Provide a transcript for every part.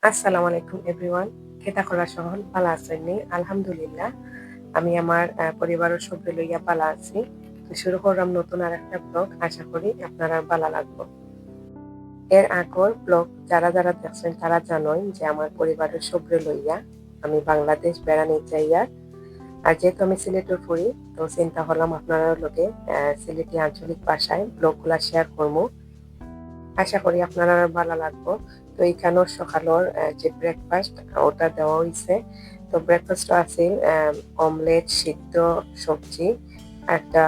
আসসালামু আলাইকুম এভরিওয়ান। কেতা করা সহল ভালো আছেননি? আলহামদুলিল্লাহ। আমি আমার পরিবারের সবরে লইয়া ভালো আছি। তো শুরু করলাম নতুন আরেকটা ব্লগ। আশা করি আপনারা ভালো লাগবো। এর আগর ব্লগ যারা দেখছেন তারা জানেন যে আমার পরিবারের সবরে লইয়া আমি বাংলাদেশ বেড়ানি যাইয়া। আর যেহেতু আমি সিলেটের পড়ি, তো চিন্তা হলাম আপনারা লোকে সিলেটি আঞ্চলিক ভাষায় ব্লগগুলা শেয়ার করবো। আশা করি আপনারা ভালো লাগবো। তো এইখানেও সকালের যে ব্রেকফাস্ট ওটা দেওয়া হয়েছে। তো ব্রেকফাস্ট আছে অমলেট, সিদ্ধ সবজি, একটা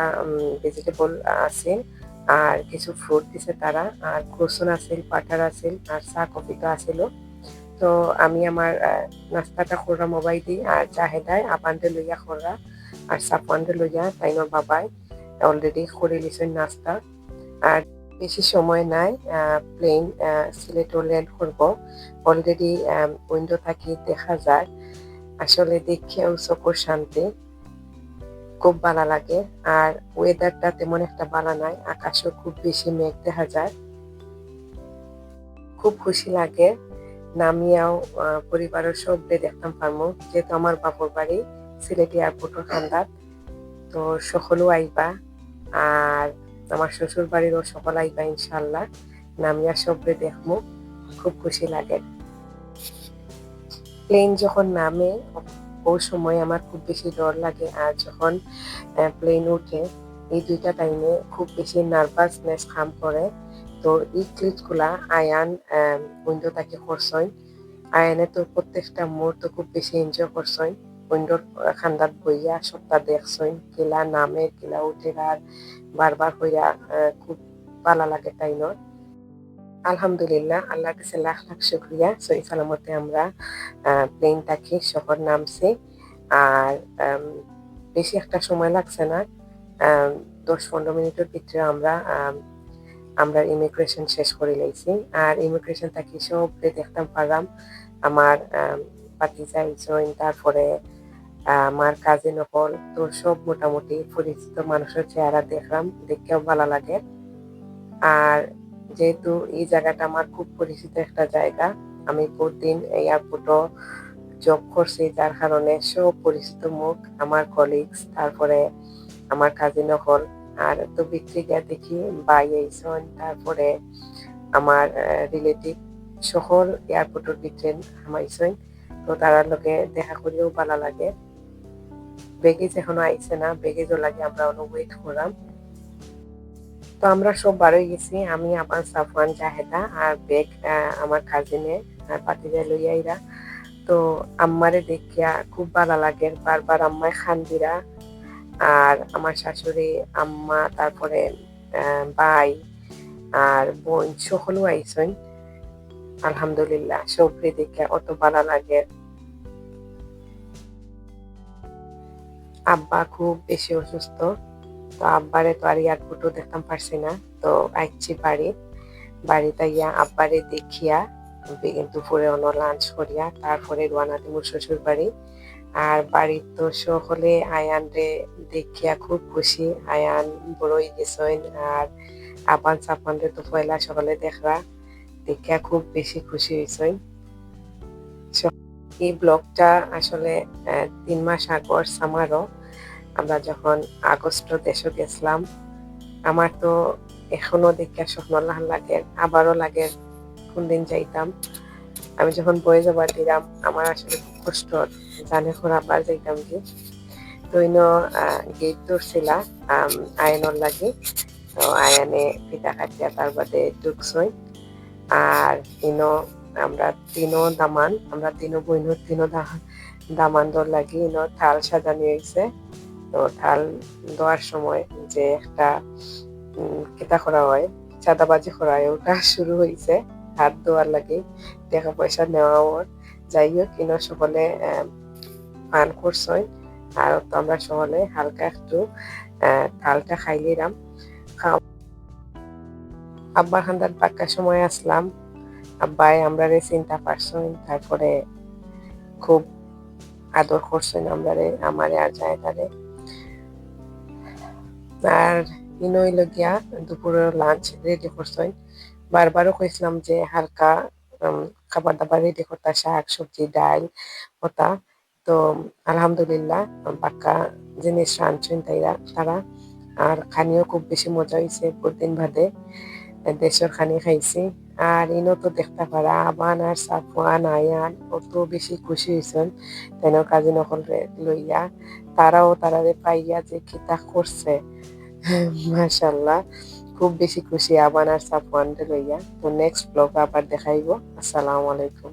ভেজিটেবল আছে, আর কিছু ফ্রুট দিছে তারা, আর ক্রোসন আছিল, বাটার আছিল, আর চা কফি তো আছিল। তো আমি আমার নাস্তাটা করলাম মোবাইল দিই, আর চাহেদায় আপানতে লইয়া করা আর সাপানতে লইয়া তাইনোর বাবাই অলরেডি করে লিছেন নাস্তা। আর বেশি সময় নাই, প্লেন সিলেটও ল্যান্ড করব। অলরেডি উইন্ডো থাকি দেখা যায়, আসলে দেখেও চোখের শান্তি, খুব ভালো লাগে। আর ওয়েদারটা তেমন একটা ভালো নাই, আকাশও খুব বেশি মেঘ দেখা যায়, খুব খুশি লাগে। নামিয়াও পরিবারের সবরে দেখতাম পারমু, যেহেতু আমার বাপর বাড়ি সিলেট এয়ারপোর্টের খান্দাত। তো সকলেও আইবা, আর আমার শ্বশুর বাড়িরও সকল আইবা ইনশাল্লাহ। নামিয়া সবরে দেখমু, খুব খুশি লাগে। প্লেন যখন নামে ওই সময় আমার খুব বেশি ডর লাগে, আর যখন প্লেন উঠে এই দুইটা টাইমে খুব বেশি নার্ভাসনেস কাম করে। তো এই ক্লিপসগুলা আয়ান উইন্ডো থেকে করছই। আয়ানে তো প্রত্যেকটা মুহূর্ত খুব বেশি এনজয় করছই। উইন্ডোর খান্দাত বইয়া সবটা দেখছই, কিলা নামে কিলা উঠে, আর বারবার হইয়া খুব ভালো লাগে তাইনর। আলহামদুলিল্লাহ, আল্লাহর কাছে লাখ লাখ শুক্রিয়া, সহি সালামতে আমরা প্লেনটাকে শহর নামছি। আর বেশি একটা সময় লাগছে না, 10-15 মিনিটের ভিতরে আমরা ইমিগ্রেশন শেষ করে লাইছি। আর ইমিগ্রেশন থাকি সব দেখতাম পারলাম আমার ভাতিজা জয়েন, তারপরে আমার কাজিন হল, তো সব মোটামুটি পরিচিত মানুষের চেহারা দেখলাম, দেখতেও ভালো লাগে। আর যেহেতু এই জায়গাটা আমার খুব পরিচিত একটা জায়গা, আমি প্রতিদিন এয়ারপোর্টও জব করছি, যার কারণে সব পরিচিত মুখ, আমার কলিগস, তারপরে আমার কাজিন হল। আর তো বিক্রি গিয়া দেখি বাই এইসন, তারপরে আমার রিলেটিভ সকল এয়ারপোর্টের ভিতরে হামাইছেন। তো তারা লোকে দেখা করিও ভালো লাগে। বেগেজ এখনো আইছে না, বেগেজও লাগে, আমরা অনেক ওয়েট করলাম। তো আমরা সব বারোই গেছি, আমি, আবার সাফওয়ান, জাহেদা, আর বেগ আমার কাজিনে আর পাতিজা লইয়াইরা। তো আম্মারে দেখিয়া খুব ভালো লাগে, বারবার আম্মায় খান্দিরা। আর আমার শাশুড়ি, আম্মা, তারপরে ভাই আর বোন সকলও আইসন। আলহামদুলিল্লাহ, সবরে দেখিয়া অত ভালো লাগে। আব্বা খুব বেশি অসুস্থ, তো আব্বারে তো আর এয়ারপোর্টও দেখতাম পারছি না। তো আইছি বাড়িতে ইয়া আব্বারে দেখিয়া দুপুরে অন্য লাঞ্চ করিয়া তারপরে রওনা দিব শ্বশুর বাড়ি। আর বাড়ির তো সকলে আয়ান রে দেখিয়া খুব খুশি, আয়ান বড়ই গেছেন। আর আপান চাপান রে তো পয়লা সকলে দেখরা দেখিয়া খুব বেশি খুশি হয়েছেন। এই ব্লগটা আসলে 3 মাস আগর সামারও, আমরা যখন আগস্ট দেশে গেছিলাম। আমার তো এখনো দেখিয়া স্বপ্ন লাগে, আবারও লাগে কোনদিন যাইতাম। আমি যখন বয়ে যাবার দিলাম, আমার আসলে খুব কষ্ট, জানে আবার যাইতাম কি। তো গেট ধরছিলা আয়নর লাগে। তো আয়ানে ফিতা কাটিয়া তার বাদে ঢুকছই। আর আমরা তিনো বইনের দামান দর লাগি থাল সাজানি হয়েছে। তো থাল দেওয়ার সময় যে একটা কেতা করা হয়, চাঁদাবাজি করা হয়, ওটা শুরু হয়েছে। হাত দেওয়ার লাগে, টাকা পয়সা নেওয়া ওর। যাই হোক, সকলে পান করছই। আর তো আমরা সকলে হালকা একটু থালটা খাইলিরাম। আব্বার খান্দার পাক্কা সময় আসলাম, আব্বাই আমরা চিন্তা পারছেন, তারপরে খুব আদর করছেন আমরারে, আমারে আর জায়গারে। আর হইল গিয়া দুপুরের লাঞ্চ রেডি করছেন। বারবারও কইছিলাম যে হালকা খাবার দাবার রেডি করতা, শাক সবজি ডাল ওটা। তো আলহামদুলিল্লাহ পাক্কা জিনিস রাঁধছেন তারা। আর খানিও খুব বেশি মজা হয়েছে, বহুদিন বাদে দেশের খানি খাইছি। আর ইনো তো দেখতে পারা আবান আর সাফওয়ান আয়ান অত বেশি খুশি হয়েছেন তেন কাজী নকল লইয়া। তারাও তারারে পাইয়া যে কিতা করছে, মাশাল্লাহ খুব বেশি খুশি আবান আর সাফওয়ান লইয়া। তো নেক্সট ব্লগ আবার দেখাইব। আসসালামু আলাইকুম।